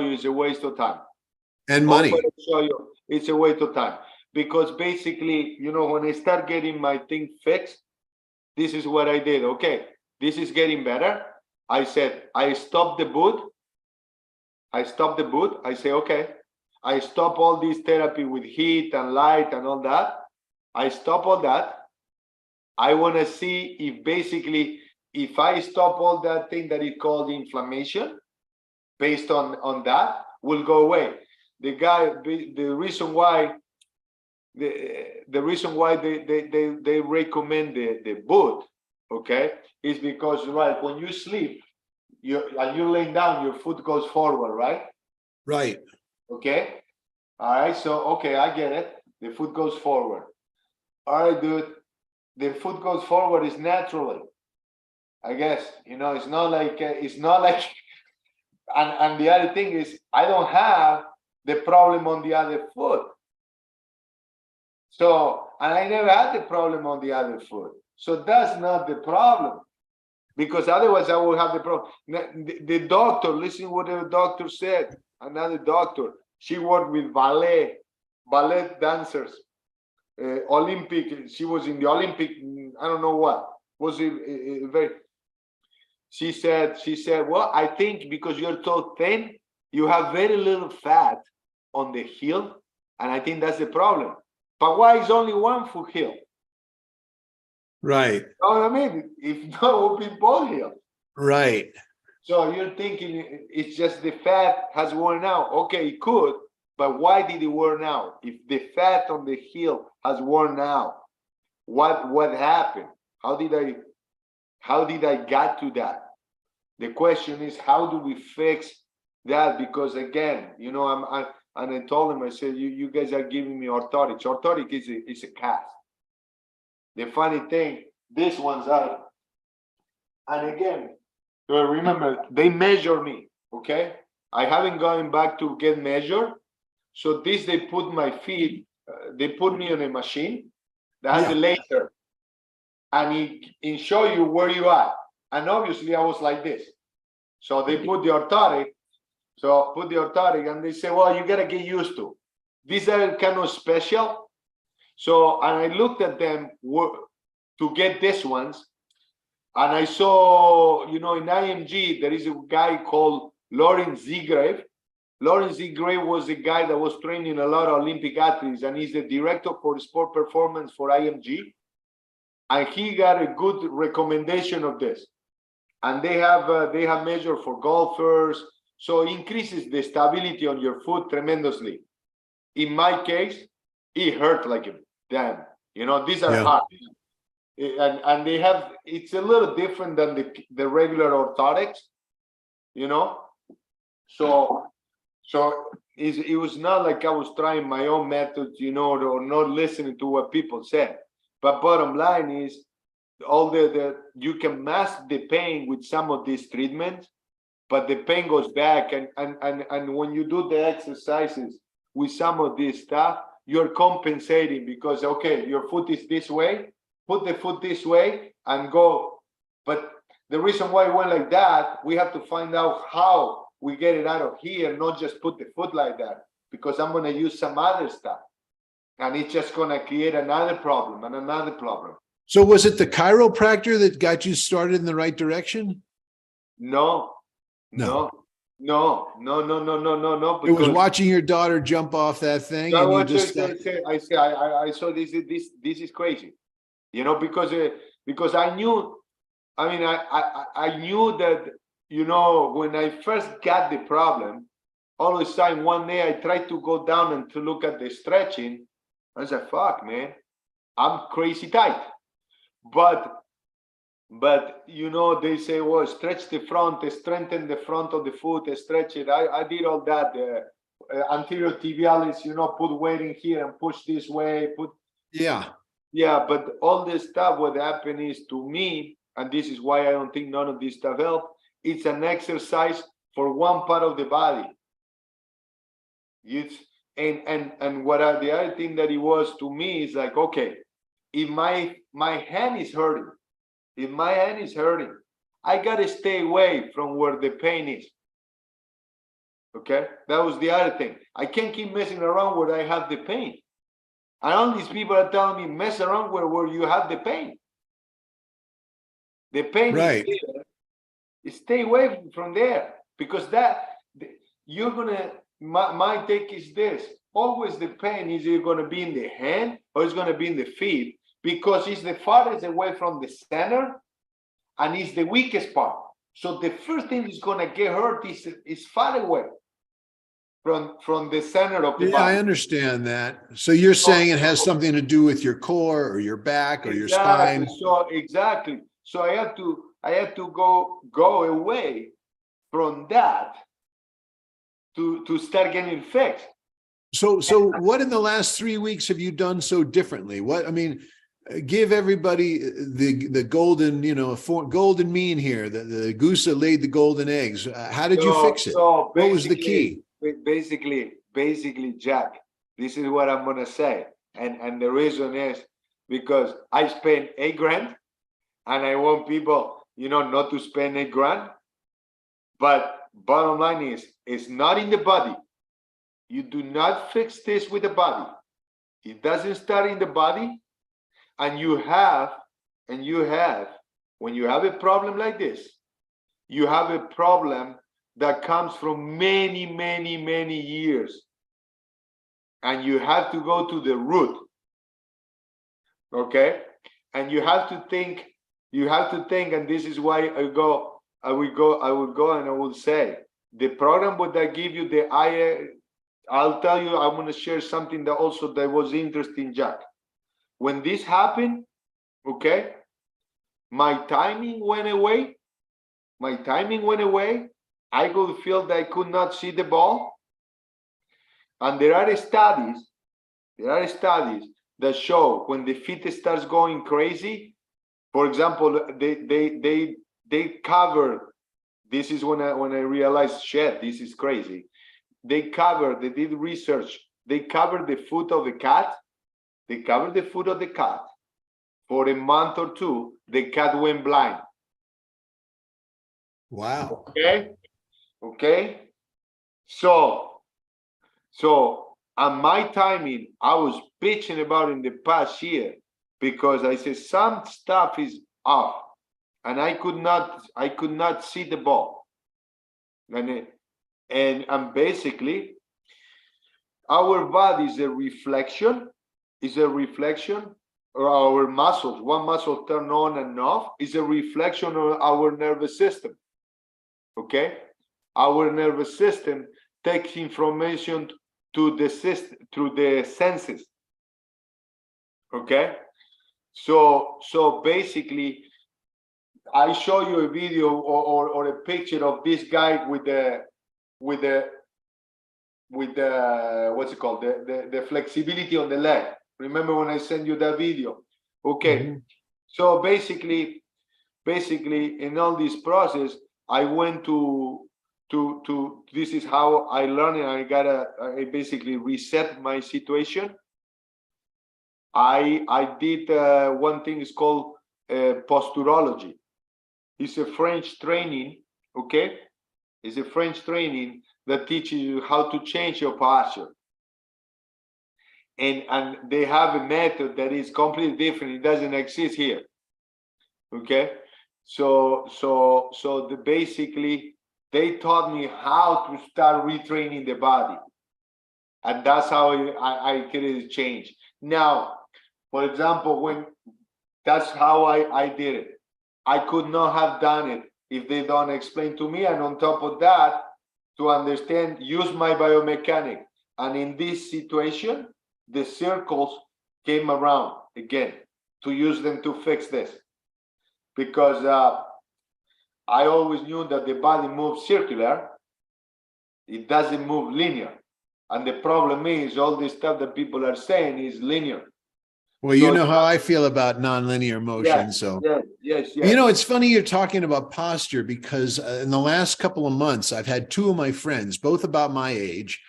you is a waste of time and money. All what I show you, it's a waste of time, because basically, when I start getting my thing fixed, this is what I did. Okay, this is getting better. I said, I stopped the boot. I say, okay, I stop all this therapy with heat and light and all that. I stop all that. I want to see if basically, if I stop all that thing that is called inflammation, based on that, will go away. The reason why they recommend the boot, okay, is because, right, when you sleep, you're laying down, your foot goes forward, right? Right. Okay. All right. So, okay, I get it. The foot goes forward. All right, dude. The foot goes forward is naturally, I guess. It's not like and the other thing is, I don't have the problem on the other foot. So, and I never had the problem on the other foot. So that's not the problem. because otherwise I will have the problem. The doctor, listen to what the doctor said. Another doctor, she worked with ballet dancers, Olympic. She was in the Olympic. I don't know what was it. Very. She said, well, I think because you're so thin, you have very little fat on the heel, and I think that's the problem. But why is only one foot heel? Right. You know what I mean? If not, it would be both heel. Right. So you're thinking it's just the fat has worn out. Okay, it could, but why did it worn out? If the fat on the heel has worn out, what happened? How did I get to that? The question is, how do we fix that? Because again, you know, and I told him, I said, you guys are giving me orthotics. Orthotic is a cast. The funny thing, these ones are, and again, remember, they measure me, okay? I haven't gone back to get measured. So this, they put my feet, they put me on a machine that has a laser, and it show you where you are. And obviously I was like this. So they put the orthotic, and they say, well, you gotta get used to. These are kind of special. So, and I looked at them to get these ones, and I saw, you know, in IMG, there is a guy called Lawrence Seagrave. Lawrence Seagrave was a guy that was training a lot of Olympic athletes, and he's the director for sport performance for IMG. And he got a good recommendation of this. And they have measured for golfers. So it increases the stability on your foot tremendously. In my case, it hurt like a damn. You know, these are hard. And they have, it's a little different than the regular orthotics, you know. So it was not like I was trying my own methods, you know, or not listening to what people said. But bottom line is, all you can mask the pain with some of these treatments, but the pain goes back. And when you do the exercises with some of this stuff, you're compensating because, okay, your foot is this way, put the foot this way and go. But the reason why it went like that, we have to find out how we get it out of here, not just put the foot like that, because I'm going to use some other stuff. And it's just going to create another problem and another problem. So was it the chiropractor that got you started in the right direction? No. It was watching your daughter jump off that thing, and you just I saw this is crazy, you know, because I knew, I mean, I knew that, you know, when I first got the problem, all of a sudden one day I tried to go down and to look at the stretching. I said, fuck, man, I'm crazy tight. But you know, they say, well, stretch the front, strengthen the front of the foot, stretch it. I did all that. Anterior tibialis, you know, put weight in here and push this way. But all this stuff, what happened is, to me, and this is why I don't think none of this stuff help, it's an exercise for one part of the body. And what the other thing that it was to me is like, okay, if my hand is hurting, I gotta stay away from where the pain is. Okay, that was the other thing. I can't keep messing around where I have the pain. And all these people are telling me, mess around where you have the pain. The pain is there. Stay away from there, because you're gonna. My take is this: always the pain is either gonna be in the hand or it's gonna be in the feet, because it's the farthest away from the center and it's the weakest part. So the first thing is gonna get hurt is far away from the center of the body. I understand that. So you're saying it has something to do with your core or your back or your spine. Exactly. So I had to go away from that to start getting fixed. So what in the last 3 weeks have you done so differently? What, I mean, give everybody the golden, you know, golden mean here. The goose that laid the golden eggs. How did you fix it? So what was the key? Basically, Jack, this is what I'm gonna say, and the reason is because I spent $8,000, and I want people not to spend $8,000. But bottom line is, it's not in the body. You do not fix this with the body. It doesn't start in the body. And you have, when you have a problem like this, you have a problem that comes from many, many, many years. And you have to go to the root. Okay? And you have to think, and this is why I will go and I will say, the program would I give you I'll tell you, I'm going to share something that was interesting, Jack. When this happened, okay, my timing went away. I could feel that I could not see the ball. And there are studies that show when the feet starts going crazy. For example, they cover. This is when I realized, shit, this is crazy. They did research. They covered the foot of the cat. For a month or two. The cat went blind. Wow. Okay. So on my timing, I was bitching about in the past year because I said some stuff is off, and I could not see the ball, and basically, our body is a reflection, or our muscles. One muscle turn on and off is a reflection of our nervous system. Okay, our nervous system takes information to the system through the senses. Okay, so basically, I show you a video or a picture of this guy with the what's it called, the flexibility on the leg. Remember when I sent you that video? Okay. Mm-hmm. So basically in all this process, I went to this is how I learned, and I basically reset my situation. I did one thing is called posturology. It's a French training, okay? It's a French training that teaches you how to change your posture. And they have a method that is completely different. It doesn't exist here. Okay? So basically they taught me how to start retraining the body. And that's how I created change. Now, for example, that's how I did it. I could not have done it if they don't explain to me. And on top of that, to understand, use my biomechanics. And in this situation, the circles came around again to use them to fix this. Because I always knew that the body moves circular. It doesn't move linear. And the problem is all this stuff that people are saying is linear. Well, you know how I feel about nonlinear motion. Yes. It's funny you're talking about posture, because in the last couple of months, I've had two of my friends, both about my age,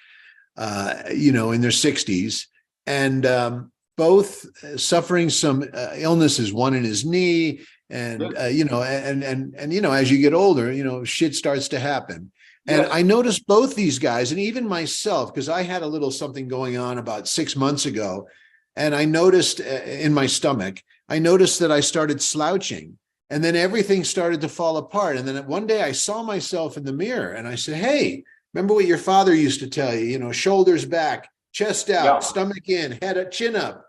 in their 60s, and both suffering some illnesses, one in his knee, and, as you get older, shit starts to happen. And I noticed both these guys, and even myself, because I had a little something going on about 6 months ago. And I noticed in my stomach, I noticed that I started slouching, and then everything started to fall apart. And then one day I saw myself in the mirror and I said, hey, remember what your father used to tell you, shoulders back, chest out, stomach in, head up, chin up.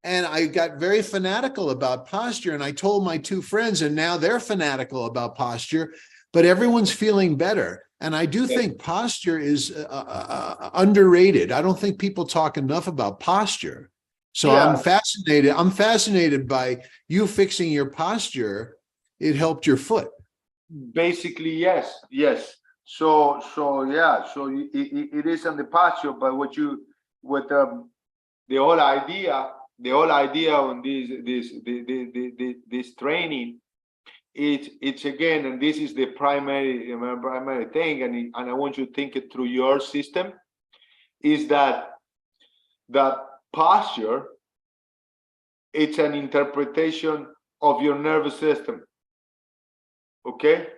And I got very fanatical about posture, and I told my two friends, and now they're fanatical about posture, but everyone's feeling better. And I do think posture is underrated. I don't think people talk enough about posture. So I'm fascinated by you fixing your posture. It helped your foot. Basically, yes. So it is on the posture, but the whole idea on this training, it's again, and this is the primary thing, and I want you to think it through your system, is that posture, it's an interpretation of your nervous system. Okay.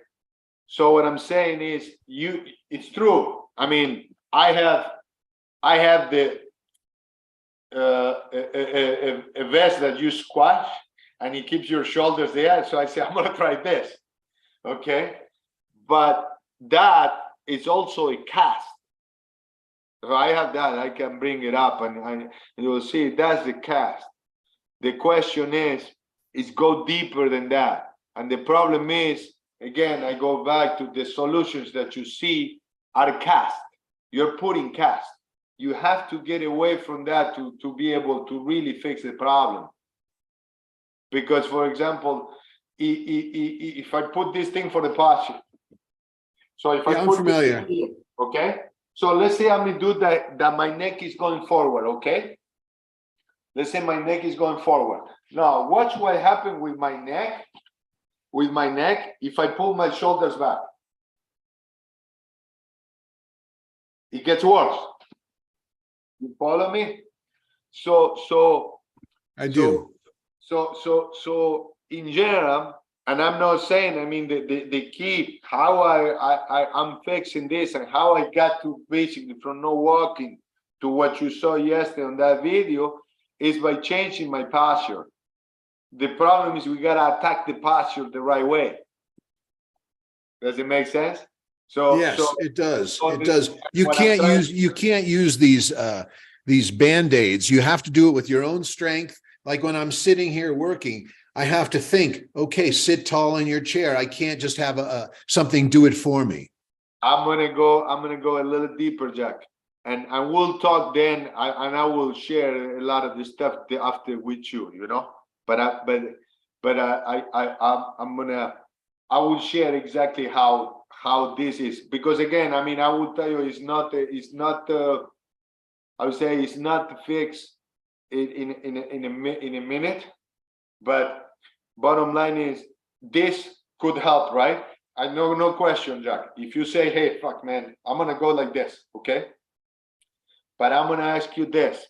So what I'm saying is, it's true. I mean, I have the a vest that you squash and it keeps your shoulders there. So I say, I'm gonna try this. Okay. But that is also a cast. So I have that, I can bring it up and you'll see that's the cast. The question is go deeper than that. And the problem is, again, I go back to the solutions that you see are cast. You're putting cast. You have to get away from that to be able to really fix the problem. Because, for example, if I put this thing for the posture, so if I I'm put familiar. this here, okay? So let's say I'm gonna do that my neck is going forward, okay? Let's say my neck is going forward. Now, watch what happened with my neck. With my neck, if I pull my shoulders back, it gets worse. You follow me? So I do. So in general, and I'm not saying, I mean, the key, how I'm fixing this and how I got to basically from no walking to what you saw yesterday on that video is by changing my posture. The problem is we gotta attack the posture the right way. Does it make sense? Yes, it does. It does. You what I'm can't use these band-aids. You have to do it with your own strength. Like when I'm sitting here working, I have to think, okay, sit tall in your chair. I can't just have something do it for me. I'm gonna go a little deeper, Jack. And we'll talk then, I will share a lot of this stuff after with you, you know. But I will share exactly how this is, because again, I mean, I will tell you, it's not I would say it's not fixed in a minute, but bottom line is this could help, right? I know, no question, Jack. If you say, hey, fuck, man, I'm gonna go like this, okay? But I'm gonna ask you this: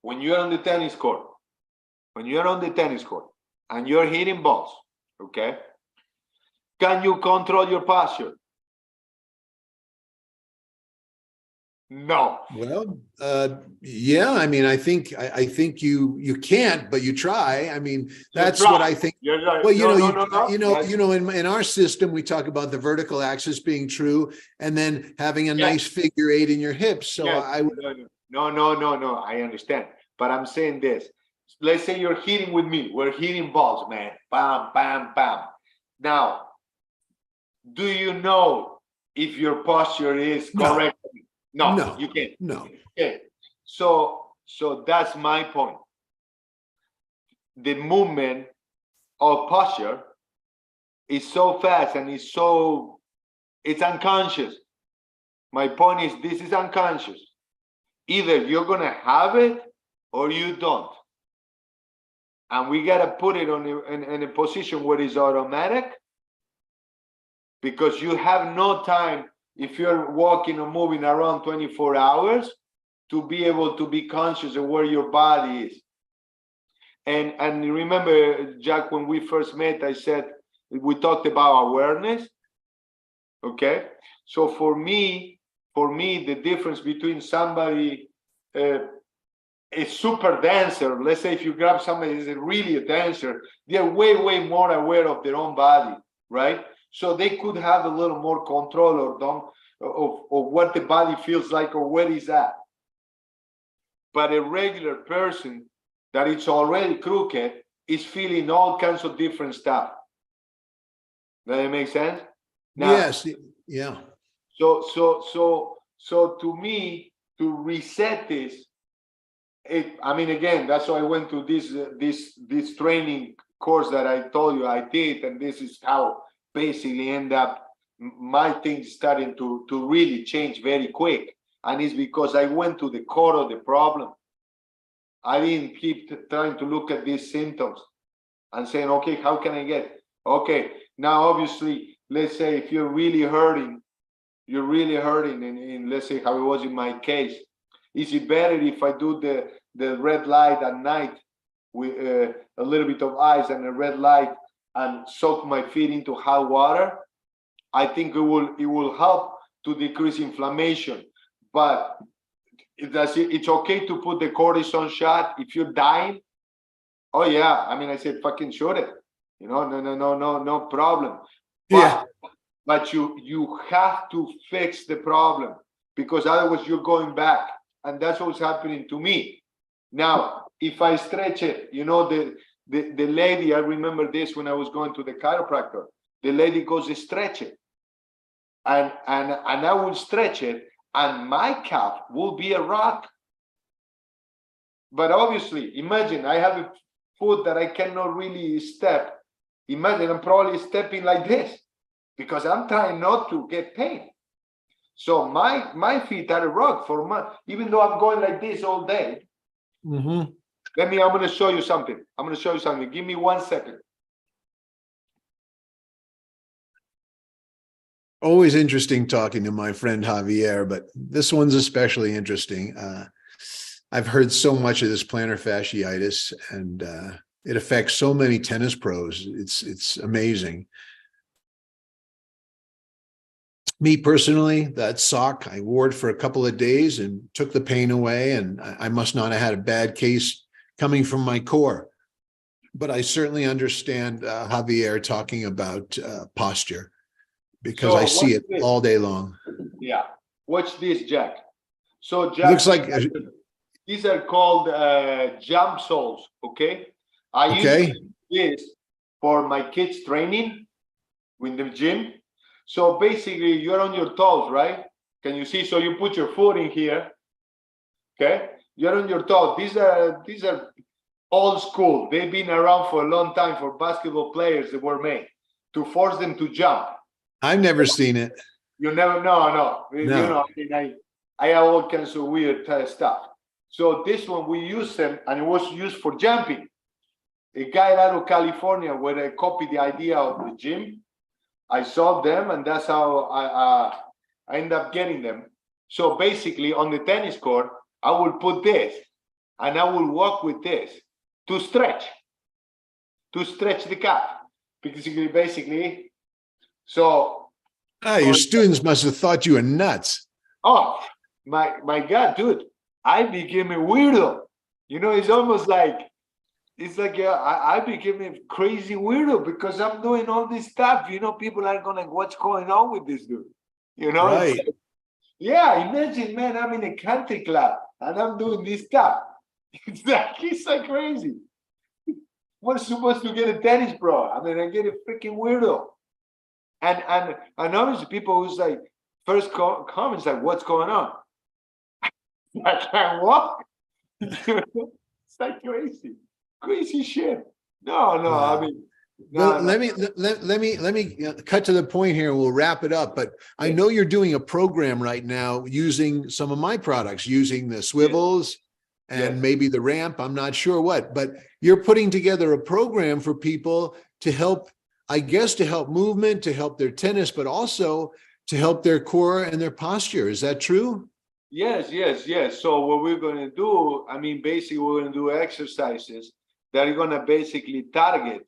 when you're on the tennis court, and you're hitting balls, okay? Can you control your posture? No. Well, yeah. I mean, I think you can't, but you try. I mean, that's what I think. You're right. Well, No. in our system, we talk about the vertical axis being true, and then having a nice figure eight in your hips. So No. I understand, but I'm saying this. Let's say you're hitting with me. We're hitting balls, man. Bam, bam, bam. Now, do you know if your posture is correct? No, you can't. No. Okay. So that's my point. The movement of posture is so fast and it's unconscious. My point is, this is unconscious. Either you're gonna have it or you don't. And we gotta put it in a position where it's automatic, because you have no time, if you're walking or moving around 24 hours, to be able to be conscious of where your body is. And remember, Jack, when we first met, I said, we talked about awareness. Okay. So for me, the difference between somebody, a super dancer, let's say if you grab somebody who's really a dancer, they're way more aware of their own body, right? So they could have a little more control of what the body feels like or where it's at. But a regular person that it's already crooked is feeling all kinds of different stuff. Does that make sense? Now, yes. Yeah. So to me, to reset this, I mean, again, that's why I went to this training course that I told you I did, and this is how basically end up my things starting to really change very quick. And it's because I went to the core of the problem. I didn't keep trying to look at these symptoms and saying, okay, how can I get? Okay, now obviously, let's say if you're really hurting, and let's say how it was in my case, is it better if I do the red light at night with a little bit of ice and a red light and soak my feet into hot water, I think it will help to decrease inflammation. But it's okay to put the cortisone shot if you're dying. Oh yeah, I mean, I said fucking shoot it. No problem. Yeah. But you have to fix the problem, because otherwise you're going back, and that's what's happening to me. Now, if I stretch it, the lady, I remember this when I was going to the chiropractor. The lady goes, stretch it, and I will stretch it, and my calf will be a rock. But obviously, imagine I have a foot that I cannot really step. Imagine I'm probably stepping like this, because I'm trying not to get pain. So my feet are a rock for months, even though I'm going like this all day. Mm-hmm. I'm going to show you something. Give me 1 second. Always interesting talking to my friend Javier, but this one's especially interesting. I've heard so much of this plantar fasciitis, and it affects so many tennis pros. It's amazing. Me personally, that sock, I wore it for a couple of days and took the pain away, and I must not have had a bad case coming from my core. But I certainly understand Javier talking about posture, because I see it all day long. Yeah, watch this, Jack. So Jack, looks like these are called jump soles. Okay, I use this for my kids training in the gym. So basically, you're on your toes, right? Can you see? So you put your foot in here. Okay, you're on your toes. These are old school. They've been around for a long time for basketball players that were made to force them to jump. I've never seen it. You never? No. I have all kinds of weird stuff. So this one, we use them, and it was used for jumping. A guy out of California, where I copied the idea of the gym, I saw them, and that's how I ended up getting them. So basically, on the tennis court, I will put this, and I will walk with this to stretch the calf. Basically, so. Your students must have thought you were nuts. Oh, my God, dude, I became a weirdo. It's almost like, I became a crazy weirdo, because I'm doing all this stuff. People are going, what's going on with this dude? Right. Like, yeah, imagine, man, I'm in a country club and I'm doing this stuff. It's like crazy. We're supposed to get a tennis pro. I mean, I get a freaking weirdo. And obviously people who's like, first comments like, what's going on? I can't walk. It's like crazy shit. No, wow. I mean, well, let me cut to the point here, and we'll wrap it up. But I know you're doing a program right now using some of my products, using the swivels and maybe the ramp. I'm not sure what, but you're putting together a program for people to help, I guess, to help movement, to help their tennis, but also to help their core and their posture. Is that true? Yes. So what we're going to do, I mean, basically we're going to do exercises that are going to basically target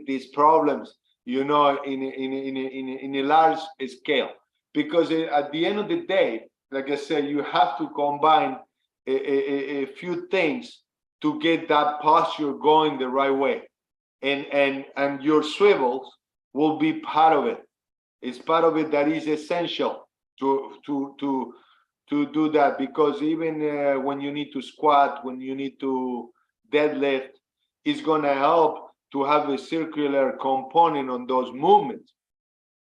these problems, in a large scale. Because at the end of the day, like I said, you have to combine a few things to get that posture going the right way. And your swivels will be part of it. It's part of it that is essential to do that, because even when you need to squat, when you need to deadlift, it's going to help to have a circular component on those movements.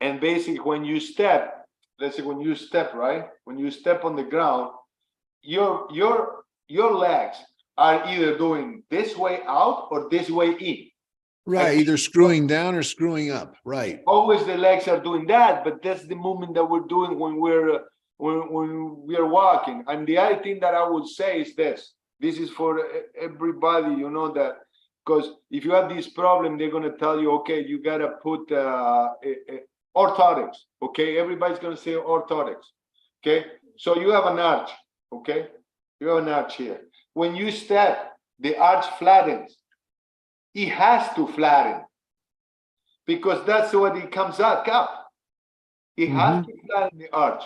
And basically, when you step, let's say when you step, right? When you step on the ground, your legs are either doing this way out or this way in. Right, either screwing down or screwing up. Right. Always the legs are doing that, but that's the movement that we're doing when we are walking. And the other thing that I would say is this. This is for everybody, that, because if you have this problem, they're going to tell you, okay, you got to put orthotics. Okay, everybody's going to say orthotics. Okay, so you have an arch. Okay, you have an arch here. When you step, the arch flattens. It has to flatten. because that's what it comes out up. It has to flatten the arch.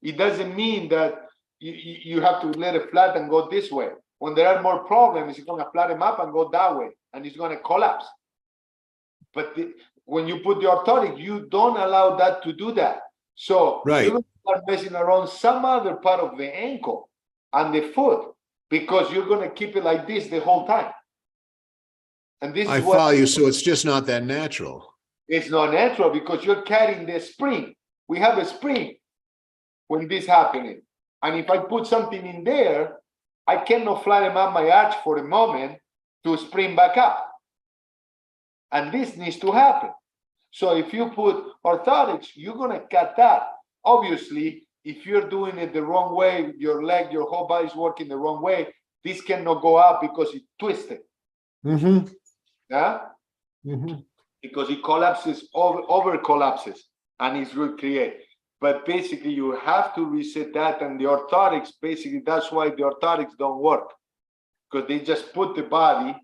It doesn't mean that you have to let it flat and go this way. When there are more problems, it's going to flatten up and go that way, and it's going to collapse. But when you put the orthotic, you don't allow that to do that. So Right. you're going to start messing around some other part of the ankle and the foot, because you're going to keep it like this the whole time. And this I is what follow you. So it's just not that natural. it's not natural, because you're carrying the spring. We have a spring when this happening. And if I put something in there, I cannot flatten up my arch for a moment to spring back up. And this needs to happen. So if you put orthotics, you're going to cut that. Obviously, if you're doing it the wrong way, your leg, your whole body is working the wrong way, this cannot go up because it's twisted. Yeah? Because it collapses, over collapses, and it's recreated. But basically, you have to reset that, and the orthotics, basically, that's why the orthotics don't work, because they just put the body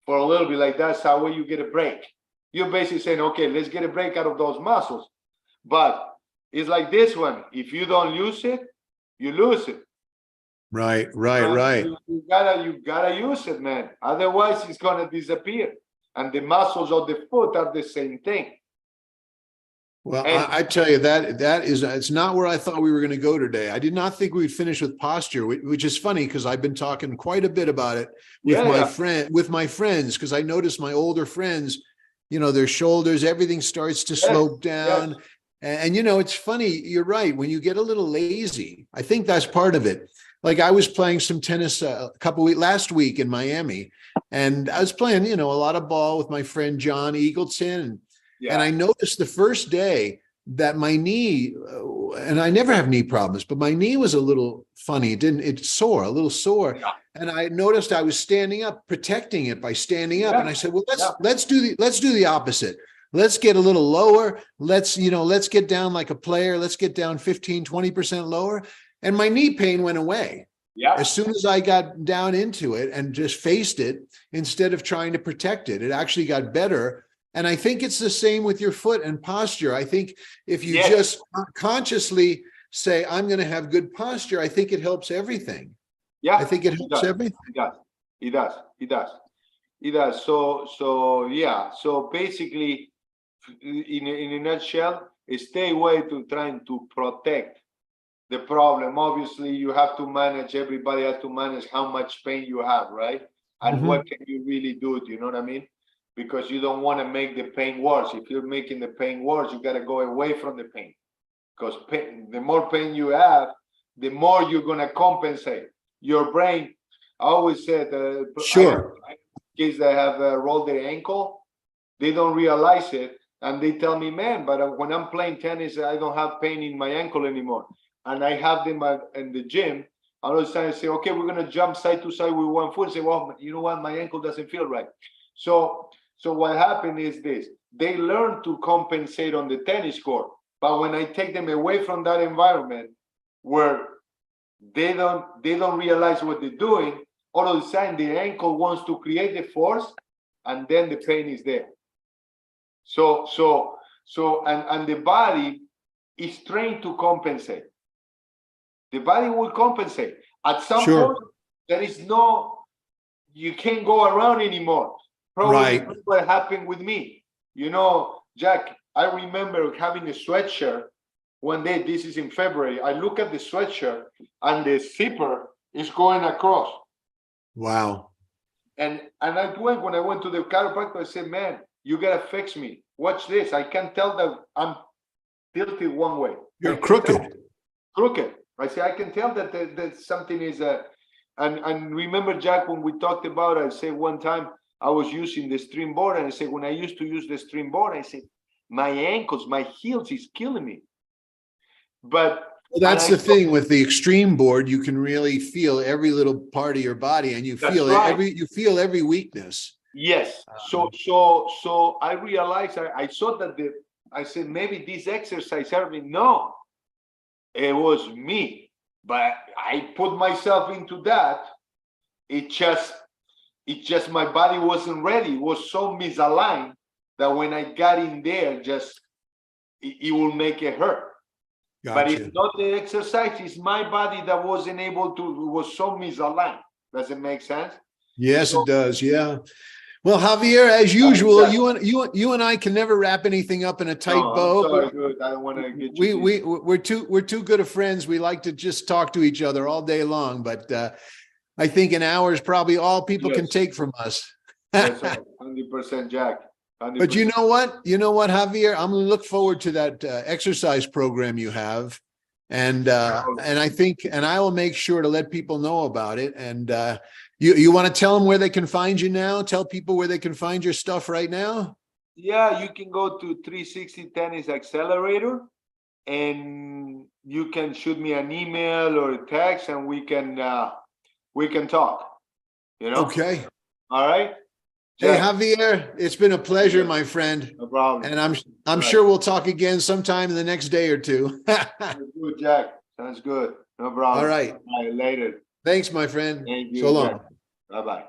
for a little bit, like that's how you get a break. You're basically saying, okay, let's get a break out of those muscles. But it's like this one. If you don't use it, you lose it. Right. You gotta use it, man. Otherwise, it's gonna disappear. And the muscles of the foot are the same thing. Well, I tell you it's not where I thought we were going to go today. I did not think we'd finish with posture, which is funny because I've been talking quite a bit about it with my friends, because I noticed my older friends, their shoulders, everything starts to slope down. And it's funny, you're right. When you get a little lazy, I think that's part of it. Like I was playing some tennis last week in Miami, and I was playing, a lot of ball with my friend John Eagleton. And I noticed the first day that my knee, and I never have knee problems, but my knee was a little funny. A little sore. Yeah. And I noticed I was standing up, protecting it by standing up. And I said, well, let's do the opposite. Let's get a little lower. Let's get down like a player. Let's get down 15, 20% lower. And my knee pain went away. Yeah. As soon as I got down into it and just faced it, instead of trying to protect it, it actually got better. And I think it's the same with your foot and posture. I think if you just consciously say, I'm going to have good posture, I think it helps everything. Yeah, I think it helps everything. It does. So basically, in a nutshell, stay away to trying to protect the problem. Obviously, you have to manage, everybody has to manage how much pain you have, right? And what can you really do? Do you know what I mean? Because you don't want to make the pain worse. If you're making the pain worse, you got to go away from the pain. Because the more pain you have, the more you're going to compensate. Your brain, I always said, kids that have rolled their ankle, they don't realize it. And they tell me, man, but when I'm playing tennis, I don't have pain in my ankle anymore. And I have them in the gym. I always try to say, okay, we're going to jump side to side with one foot. And say, well, you know what? My ankle doesn't feel right. So what happened is this: they learn to compensate on the tennis court, but when I take them away from that environment where they don't realize what they're doing, all of a sudden the ankle wants to create the force, and then the pain is there. So the body is trained to compensate. The body will compensate. At some point, there is you can't go around anymore. Probably that's what happened with me. Jack, I remember having a sweatshirt one day. This is in February. I look at the sweatshirt and the zipper is going across. Wow. And when I went to the chiropractor, I said, man, you got to fix me. Watch this. I can tell that I'm tilted one way. You're crooked. I say, I can tell that something is and remember, Jack, when we talked about it, I said one time, I was using the stream board, and I said, when I used to use the stream board, I said, my ankles, my heels is killing me. But that's the thing with the extreme board, you can really feel every little part of your body, and you feel every weakness. Yes. So I realized, I saw that I said, maybe this exercise helped me. No, it was me. But I put myself into that. It just my body wasn't ready. It was so misaligned that when I got in there, just it will make it hurt. But it's Gotcha. not the exercise, it's my body that wasn't able to, was so misaligned. Does it make sense? Yes, So, it does. Yeah. Well, Javier, as usual, you and I can never wrap anything up in a tight no, bow. I'm sorry, good. I don't want to get you. We're too good of friends. We like to just talk to each other all day long, but I think an hour is probably all people can take from us. That's 100%, Jack. 100%. But you know what? You know what, Javier? I'm going to look forward to that exercise program you have. And I think, and I will make sure to let people know about it. And you want to tell them where they can find you now? Tell people where they can find your stuff right now? Yeah, you can go to 360 Tennis Accelerator, and you can shoot me an email or a text, and we can talk. You know? Okay. All right. Hey, Jack. Javier, it's been a pleasure, my friend. No problem. And I'm sure we'll talk again sometime in the next day or two. Sounds good, Jack. Sounds good. No problem. All right. All right, later. Thanks, my friend. Thank you. So long. Bye-bye.